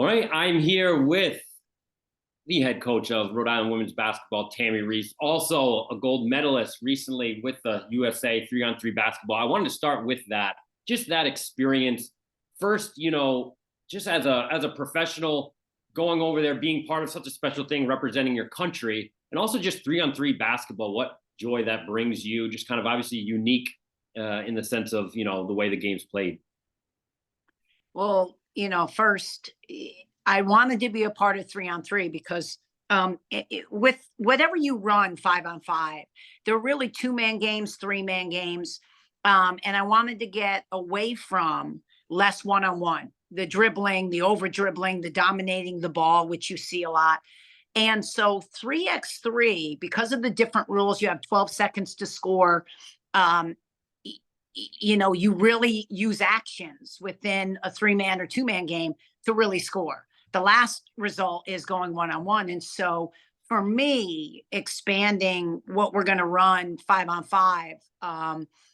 All right, I'm here with the head coach of Rhode Island women's basketball, Tammi Reiss, also a gold medalist recently with the USA 3-on-3 basketball. I wanted to start with that, just that experience. First, just as a professional, going over there, being part of such a special thing, representing your country, and also just 3-on-3 basketball, what joy that brings you, just kind of obviously unique in the sense of, the way the game's played. Well, first, I wanted to be a part of 3-on-3 because with whatever you run 5-on-5, there are really 2-man games, 3-man games. And I wanted to get away from less 1-on-1, the dribbling, the over dribbling, the dominating the ball, which you see a lot. And so 3x3, because of the different rules, you have 12 seconds to score. You really use actions within a 3-man or 2-man game to really score. The last result is going 1-on-1. And so for me, expanding what we're going to run 5-on-5,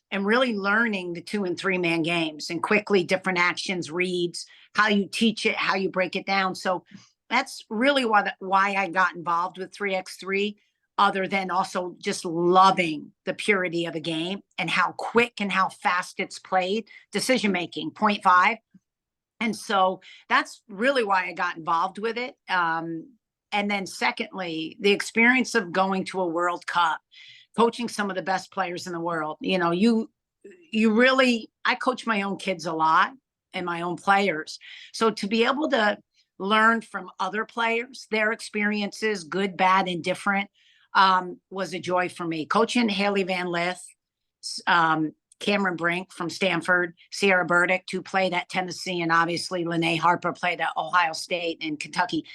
and really learning the 2- and 3-man games and quickly different actions, reads, how you teach it, how you break it down. So that's really why I got involved with 3x3. Other than also just loving the purity of the game and how quick and how fast it's played, decision-making, 0.5. And so that's really why I got involved with it. And then secondly, the experience of going to a World Cup, coaching some of the best players in the world. You really, I coach my own kids a lot and my own players. So to be able to learn from other players, their experiences, good, bad, and different, was a joy for me. Coaching Haley Van Lith, Cameron Brink from Stanford, Sierra Burdick, who played at Tennessee, and obviously Lene Harper played at Ohio State and Kentucky.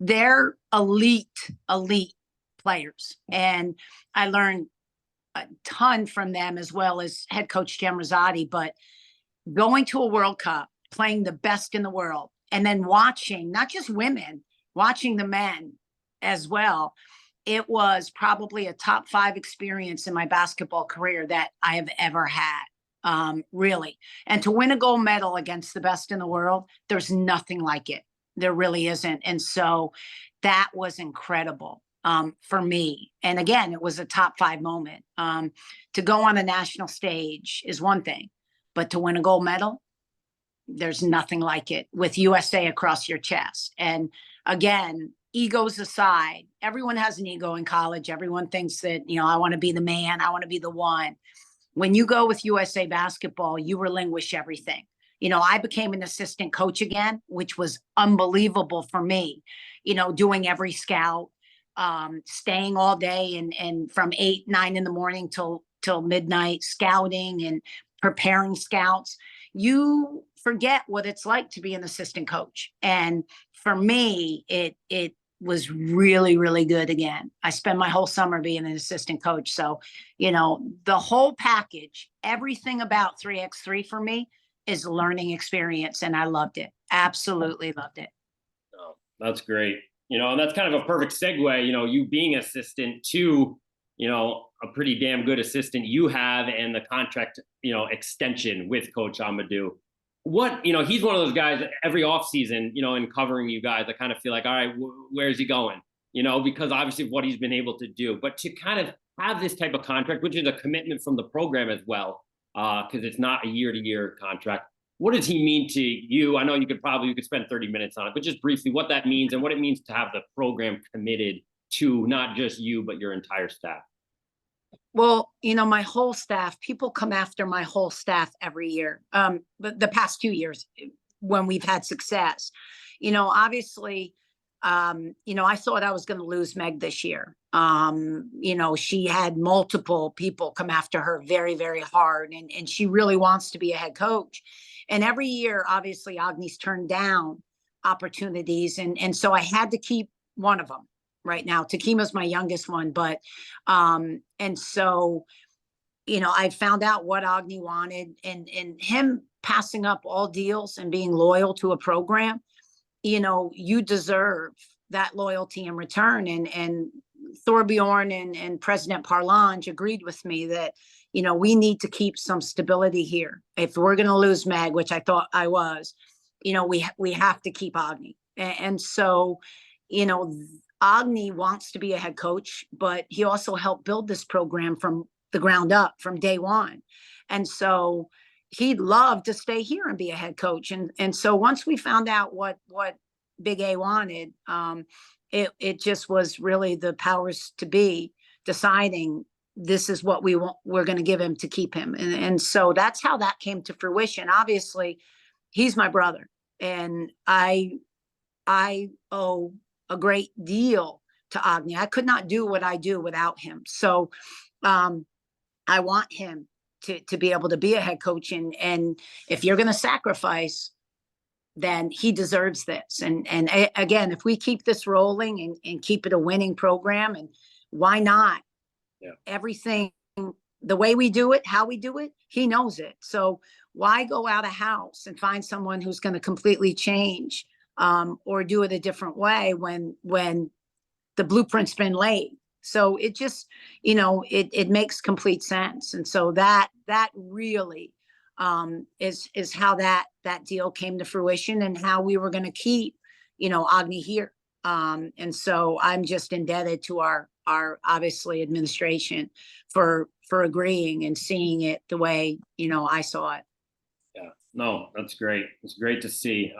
They're elite players. And I learned a ton from them, as well as head coach Jem Rosati. But going to a World Cup, playing the best in the world, and then watching, not just women, watching the men as well, it was probably a top 5 experience in my basketball career that I have ever had, really. And to win a gold medal against the best in the world, there's nothing like it. There really isn't. And so that was incredible for me. And again, it was a top 5 moment. To go on a national stage is one thing, but to win a gold medal, there's nothing like it, with USA across your chest. And again, egos aside, everyone has an ego in college. Everyone thinks that, I want to be the man. I want to be the one. When you go with USA basketball, you relinquish everything. I became an assistant coach again, which was unbelievable for me, doing every scout, staying all day and from 8, 9 in the morning till midnight, scouting and preparing scouts. You forget what it's like to be an assistant coach. And for me, it was really, really good again. I spent my whole summer being an assistant coach. So, the whole package, everything about 3x3 for me is a learning experience. And I loved it. Absolutely loved it. Oh, that's great. And that's kind of a perfect segue, you being assistant to, a pretty damn good assistant you have, and the contract, extension with Coach Amadou. What, he's one of those guys that every offseason, in covering you guys, I kind of feel like, all right, where's he going? Because obviously of what he's been able to do. But to kind of have this type of contract, which is a commitment from the program as well, because it's not a year-to-year contract. What does he mean to you? I know you could spend 30 minutes on it, but just briefly what that means and what it means to have the program committed to not just you, but your entire staff. Well, my whole staff, people come after my whole staff every year. But the past 2 years when we've had success, obviously, I thought I was going to lose Meg this year. She had multiple people come after her very, very hard, and she really wants to be a head coach. And every year, obviously, Agni's turned down opportunities. And so I had to keep one of them. Right now, Takima's my youngest one, but and so I found out what Agni wanted, and him passing up all deals and being loyal to a program. You deserve that loyalty in return. And Thorbjorn and President Parlange agreed with me that we need to keep some stability here. If we're going to lose Meg, which I thought I was, we have to keep Agni. And so, you know, Agni wants to be a head coach, but he also helped build this program from the ground up from day one. And so he'd love to stay here and be a head coach. And so once we found out what Big A wanted, it just was really the powers to be deciding this is what we're going to give him to keep him. And so that's how that came to fruition. Obviously, he's my brother, and I owe a great deal to Agni. I could not do what I do without him. So I want him to be able to be a head coach. And if you're going to sacrifice, then he deserves this. And again, if we keep this rolling and keep it a winning program, and why not? Yeah. Everything, the way we do it, how we do it, he knows it. So why go out of house and find someone who's going to completely change or do it a different way when the blueprint's been laid? So it just, you know, it makes complete sense. And so that really is how that deal came to fruition, and how we were going to keep, you know, Agni here. And so I'm just indebted to our obviously administration for agreeing and seeing it the way, you know, I saw it. Yeah, no, that's great. It's great to see.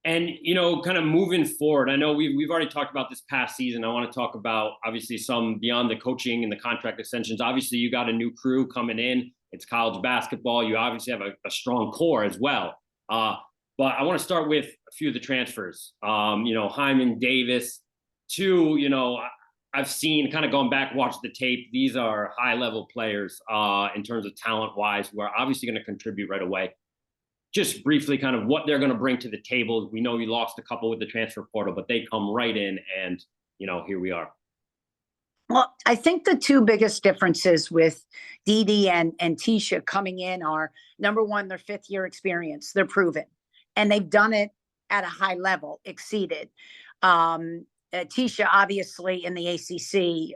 And, you know, kind of moving forward, I know we've already talked about this past season. I want to talk about obviously some beyond the coaching and the contract extensions. Obviously, you got a new crew coming in. It's college basketball. You obviously have a strong core as well. But I want to start with a few of the transfers. You know, Hyman, Davis, two, you know, I've seen, kind of going back, watch the tape. These are high level players in terms of talent wise, who are obviously going to contribute right away. Just briefly, kind of what they're going to bring to the table. We know you lost a couple with the transfer portal, but they come right in, and, you know, here we are. Well, I think the two biggest differences with Dee and Tisha coming in are, number one, their 5th-year experience. They're proven, and they've done it at a high level, exceeded. Tisha, obviously, in the ACC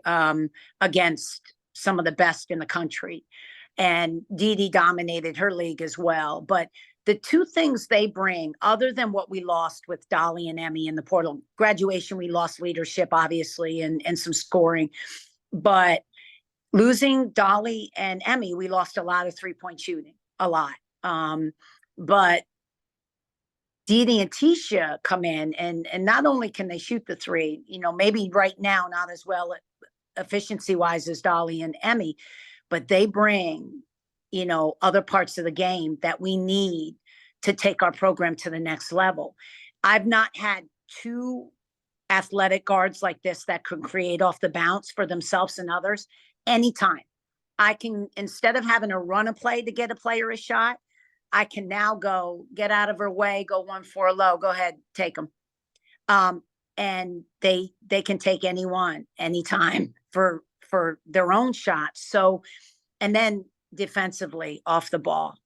against some of the best in the country, and Dee dominated her league as well. But the two things they bring, other than what we lost with Dolly and Emmy in the portal graduation, we lost leadership, obviously, and some scoring. But losing Dolly and Emmy, we lost a lot of 3-point shooting, a lot. But Dee and Tisha come in, and not only can they shoot the three, you know, maybe right now not as well efficiency wise as Dolly and Emmy, but they bring, you know, other parts of the game that we need to take our program to the next level. I've not had two athletic guards like this that could create off the bounce for themselves and others anytime. I can, instead of having to run a play to get a player a shot, I can now go get out of her way, go 1-4 low, go ahead, take them. And they can take anyone, anytime for their own shots. So, and then defensively off the ball,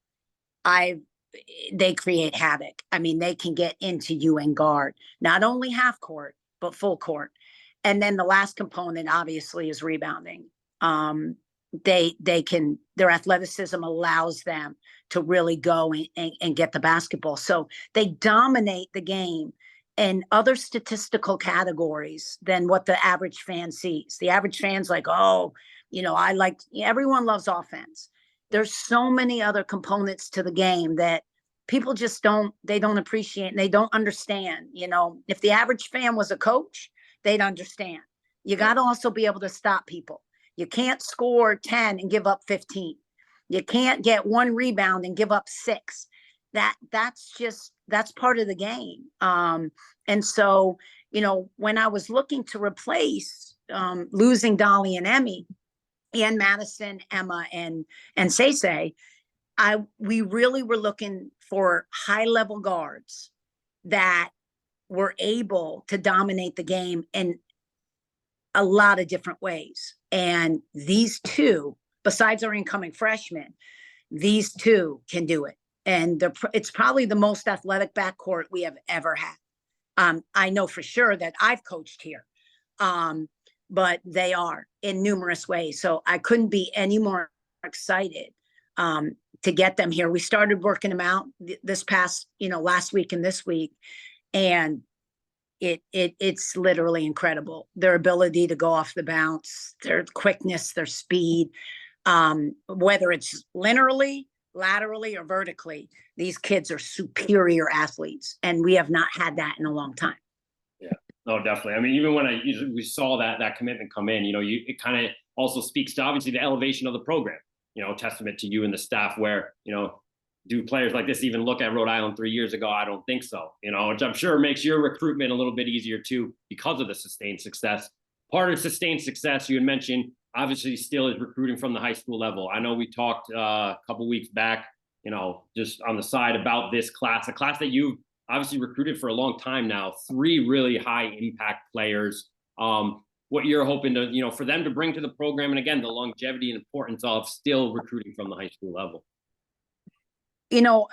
they create havoc. I mean, they can get into you and guard, not only half court, but full court. And then the last component obviously is rebounding. They can, their athleticism allows them to really go and get the basketball. So they dominate the game in other statistical categories than what the average fan sees. The average fan's like, oh, you know, everyone loves offense. There's so many other components to the game that people just don't appreciate, and they don't understand. You know, if the average fan was a coach, they'd understand. You got to also be able to stop people. You can't score 10 and give up 15. You can't get 1 rebound and give up 6. That's part of the game. And so, you know, when I was looking to replace losing Dolly and Emmy and Madison, Emma, and Say, we really were looking for high level guards that were able to dominate the game in a lot of different ways. And these two, besides our incoming freshmen, these two can do it. And it's probably the most athletic backcourt we have ever had. I know for sure that I've coached here, but they are in numerous ways. So I couldn't be any more excited to get them here. We started working them out this past, last week and this week. And it's literally incredible. Their ability to go off the bounce, their quickness, their speed, whether it's linearly, laterally, or vertically, these kids are superior athletes, and we have not had that in a long time. Yeah, no, definitely. I mean, even when we saw that commitment come in, it kind of also speaks to obviously the elevation of the program. Testament to you and the staff. Where do players like this even look at Rhode Island 3 years ago? I don't think so. Which I'm sure makes your recruitment a little bit easier too because of the sustained success. Part of sustained success you had mentioned obviously still is recruiting from the high school level. I know we talked a couple weeks back, just on the side about this class, a class that you've obviously recruited for a long time now, 3 really high impact players. What you're hoping to, for them to bring to the program, and again, the longevity and importance of still recruiting from the high school level.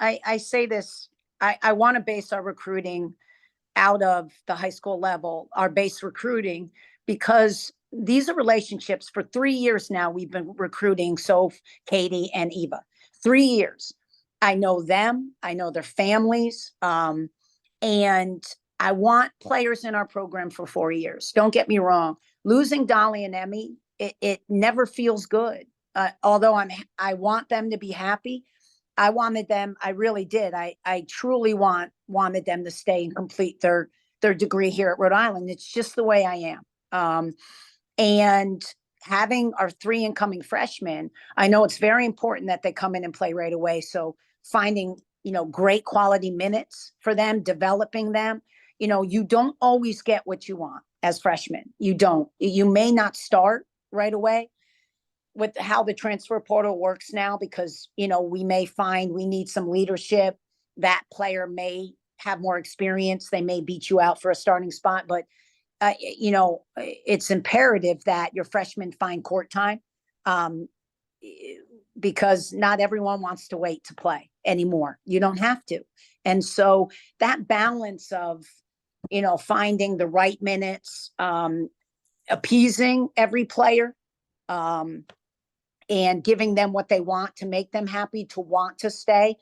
I say this, I want to base our recruiting out of the high school level, our base recruiting, because these are relationships. For 3 years now, we've been recruiting Soph, Katie, and Eva. 3 years. I know them. I know their families. And I want players in our program for 4 years. Don't get me wrong. Losing Dolly and Emmy, it never feels good. Although I want them to be happy. I wanted them. I really did. I truly wanted them to stay and complete their degree here at Rhode Island. It's just the way I am. And having our 3 incoming freshmen, I know it's very important that they come in and play right away. So finding, great quality minutes for them, developing them. You don't always get what you want as freshmen. You don't. You may not start right away with how the transfer portal works now, because, we may find we need some leadership. That player may have more experience. They may beat you out for a starting spot, but it's imperative that your freshmen find court time, because not everyone wants to wait to play anymore. You don't have to. And so that balance of, finding the right minutes, appeasing every player, and giving them what they want to make them happy, to want to stay.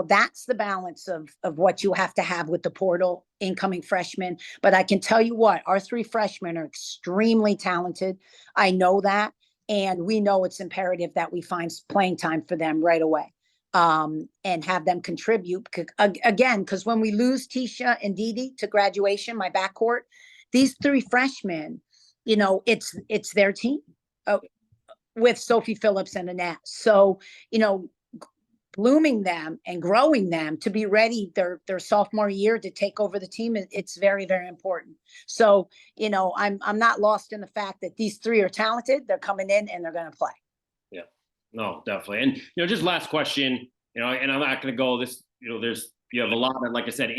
That's the balance of what you have to have with the portal incoming freshmen. But I can tell you what, our 3 freshmen are extremely talented. I know that. And we know it's imperative that we find playing time for them right away, and have them contribute. Again, because when we lose Tisha and Didi to graduation, my backcourt, these 3 freshmen, it's their team. With Sophie Phillips and Annette. So, blooming them and growing them to be ready their sophomore year to take over the team, it's very, very important. So, I'm not lost in the fact that these 3 are talented. They're coming in and they're going to play. Yeah, no, definitely. And, just last question, and I'm not going to go this, you have a lot of, like I said,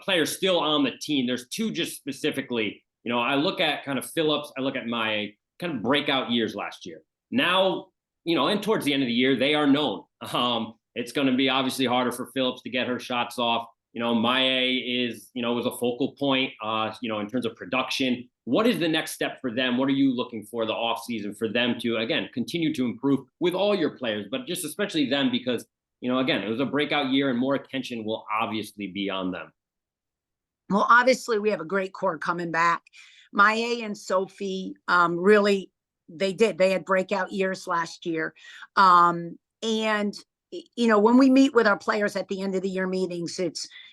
players still on the team. There's 2 just specifically, I look at kind of Phillips, I look at my kind of breakout years last year. Now, and towards the end of the year, they are known. It's going to be obviously harder for Phillips to get her shots off. Maya was a focal point, in terms of production. What is the next step for them? What are you looking for the offseason for them to, again, continue to improve with all your players, but just especially them because, again, it was a breakout year and more attention will obviously be on them. Well, obviously we have a great core coming back. Maya and Sophie, really, they had breakout years last year. And, when we meet with our players at the end of the year meetings,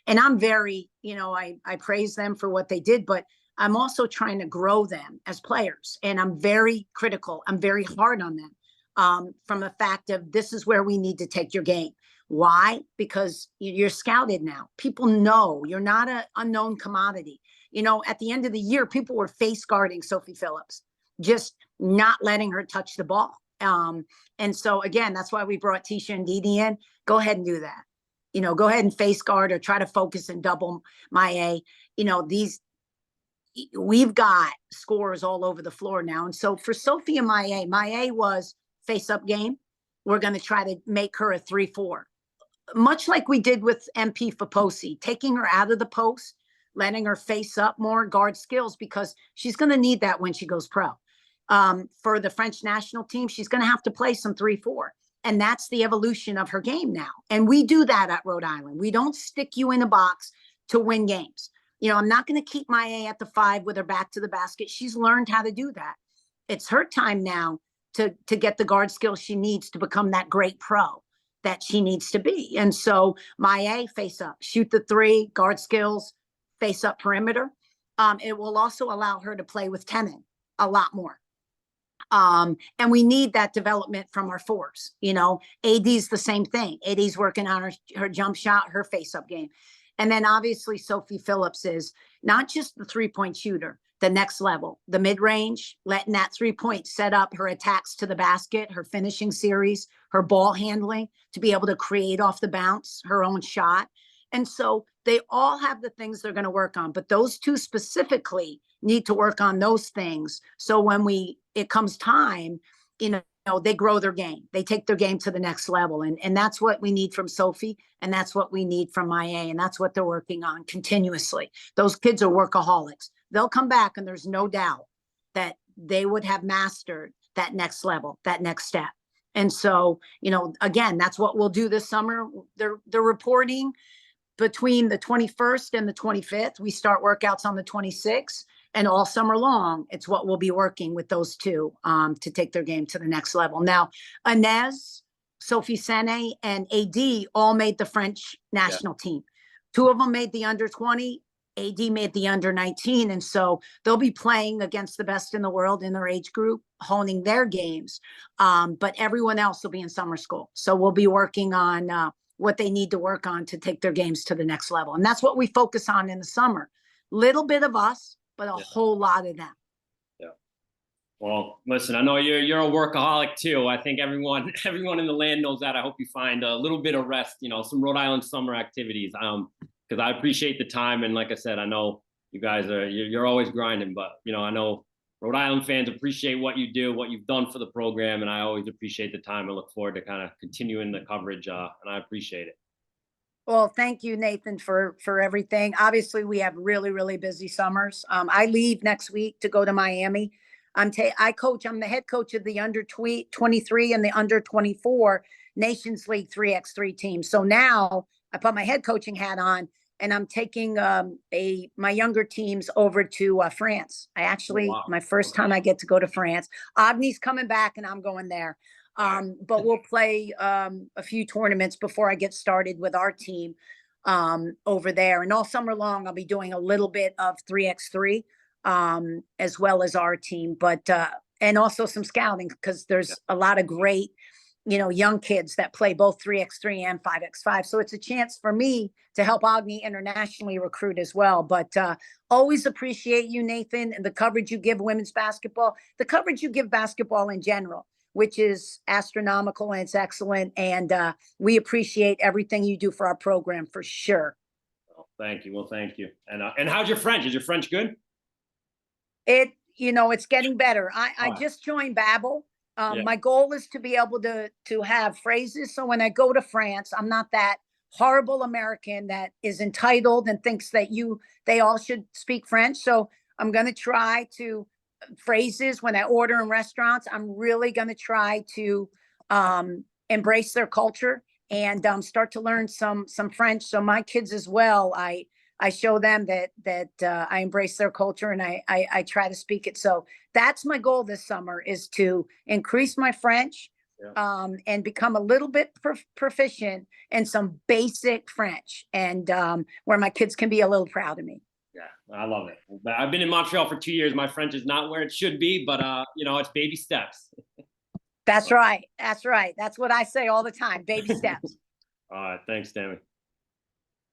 and I'm very, I praise them for what they did, but I'm also trying to grow them as players. And I'm very critical. I'm very hard on them, from the fact of this is where we need to take your game. Why? Because you're scouted now. People know you're not an unknown commodity. At the end of the year, people were face guarding Sophie Phillips, just not letting her touch the ball. And so, again, that's why we brought Tisha and Didi in. Go ahead and do that. Go ahead and face guard or try to focus and double Maya. We've got scores all over the floor now. And so for Sophie and Maya was face-up game. We're going to try to make her a 3-4. Much like we did with MP Faposi, taking her out of the post, letting her face up more, guard skills, because she's going to need that when she goes pro. For the French national team, she's going to have to play some 3-4. And that's the evolution of her game now. And we do that at Rhode Island. We don't stick you in a box to win games. You know, I'm not going to keep my A at the 5 with her back to the basket. She's learned how to do that. It's her time now to get the guard skills she needs to become that great pro that she needs to be. And so my A, face up, shoot the 3, guard skills, face up perimeter. It will also allow her to play with Tammi a lot more. And we need that development from our 4s. You know, AD's the same thing. AD's working on her jump shot, her face up game. And then obviously Sophie Phillips is not just the 3-point shooter, the next level, the mid-range, letting that 3-point set up her attacks to the basket, her finishing series, her ball handling, to be able to create off the bounce, her own shot. And so they all have the things they're going to work on, but those 2 specifically need to work on those things. So when it comes time, you know, they grow their game. They take their game to the next level. And that's what we need from Sophie. And that's what we need from IA. And that's what they're working on continuously. Those kids are workaholics. They'll come back and there's no doubt that they would have mastered that next level, that next step. And so, you know, again, that's what we'll do this summer. They're reporting between the 21st and the 25th. We start workouts on the 26th. And all summer long, it's what we'll be working with those 2 to take their game to the next level. Now, Inez, Sophie Sene, and AD all made the French national team. 2 of them made the under 20. AD made the under 19. And so they'll be playing against the best in the world in their age group, honing their games. But everyone else will be in summer school. So we'll be working on what they need to work on to take their games to the next level. And that's what we focus on in the summer. Little bit of us, but a whole lot of them. Yeah. Well, listen, I know you're a workaholic too. I think everyone in the land knows that. I hope you find a little bit of rest, you know, some Rhode Island summer activities. Because I appreciate the time. And like I said, I know you guys you're always grinding, but you know, I know Rhode Island fans appreciate what you do, what you've done for the program. And I always appreciate the time. I look forward to kind of continuing the coverage. And I appreciate it. Well, thank you, Nathan, for everything. Obviously, we have really, really busy summers. I leave next week to go to Miami. I'm the head coach of the under 23 and the under 24 Nations League 3x3 team. So now I put my head coaching hat on and I'm taking my younger teams over to France. My first time I get to go to France. Agni's coming back and I'm going there. But we'll play a few tournaments before I get started with our team over there. And all summer long, I'll be doing a little bit of 3x3 as well as our team, but and also some scouting because there's a lot of great, you know, young kids that play both 3x3 and 5x5. So it's a chance for me to help Agni internationally recruit as well. But always appreciate you, Nathan, and the coverage you give women's basketball, the coverage you give basketball in general, which is astronomical and it's excellent. And we appreciate everything you do for our program for sure. Well, thank you. Well, thank you. And how's your French? Is your French good? It's getting better. I just joined Babbel. My goal is to be able to have phrases. So when I go to France, I'm not that horrible American that is entitled and thinks that they all should speak French. So I'm going to try to phrases when I order in restaurants. I'm really going to try to embrace their culture and start to learn some French. So my kids as well, I show them that I embrace their culture and I try to speak it. So that's my goal this summer, is to increase my French and become a little bit proficient in some basic French, and where my kids can be a little proud of me. Yeah, I love it. I've been in Montreal for 2 years. My French is not where it should be, but it's baby steps. That's right. That's right. That's what I say all the time. Baby steps. All right. Thanks, Tammi.